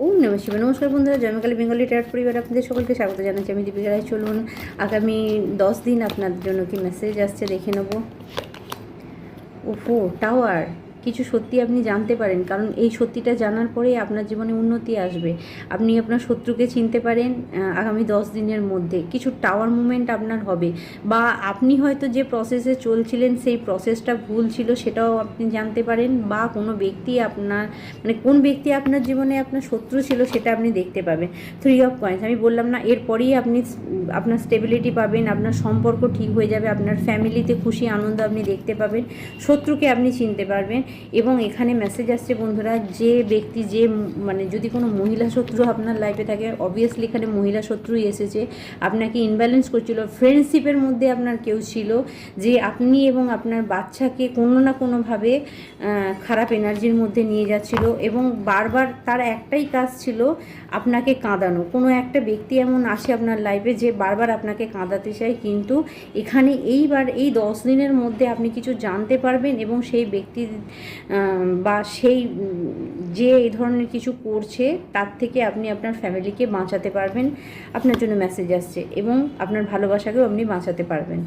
ওম নমঃ শিবায়। নমস্কার বন্ধুরা, জন্মকালী বেঙ্গলি ট্যারট পরিবার আপনাদের সকলকে স্বাগত জানাচ্ছি। আমি দীপিকা রায়। চলুন আগামী 10 দিন আপনাদের জন্য কি মেসেজ আসছে দেখে নেব। ওফো টাওয়ার, কিছু সত্যি আপনি জানতে পারেন, কারণ এই সত্যিটা জানার পরেই আপনার জীবনে উন্নতি আসবে। আপনি আপনার শত্রুকে চিনতে পারেন আগামী 10 দিনের মধ্যে। কিছু টাওয়ার মুভমেন্ট আপনার হবে, বা আপনি হয়তো যে প্রসেসে চলছিলেন সেই প্রসেসটা ভুল ছিল সেটাও আপনি জানতে পারেন, বা কোনো ব্যক্তি আপনার কোন ব্যক্তি আপনার জীবনে আপনার শত্রু ছিল সেটা আপনি দেখতে পাবেন। 3 অফ কয়েন্স, আমি বললাম না, এরপরেই আপনি আপনার স্টেবিলিটি পাবেন, আপনার সম্পর্ক ঠিক হয়ে যাবে, আপনার ফ্যামিলিতে খুশি আনন্দ আপনি দেখতে পাবেন, শত্রুকে আপনি চিনতে পারবেন। এবং এখানে মেসেজ আসছে বন্ধুরা, যে ব্যক্তি যদি কোনো মহিলা শত্রু আপনার লাইফে থাকে, অবভিয়াসলি এখানে মহিলা শত্রুই এসেছে, আপনাকে ইনব্যালেন্স করছিল। ফ্রেন্ডশিপের মধ্যে আপনার কেউ ছিল যে আপনি এবং আপনার বাচ্চাকে কোনো না কোনোভাবে খারাপ এনার্জির মধ্যে নিয়ে যাচ্ছিল, এবং বারবার তার একটাই কাজ ছিল আপনাকে কাঁদানো। কোনো একটা ব্যক্তি এমন আসে আপনার লাইফে যে বারবার আপনাকে কাঁদাতে চায়, কিন্তু এখানে এই 10 দিনের মধ্যে আপনি কিছু জানতে পারবেন, এবং সেই ব্যক্তি বা সেই যে এই ধরনের কিছু করছে তার থেকে আপনি আপনার ফ্যামিলিকে বাঁচাতে পারবেন। আপনার জন্য মেসেজ আসছে, এবং আপনার ভালোবাসাকেও আপনি বাঁচাতে পারবেন।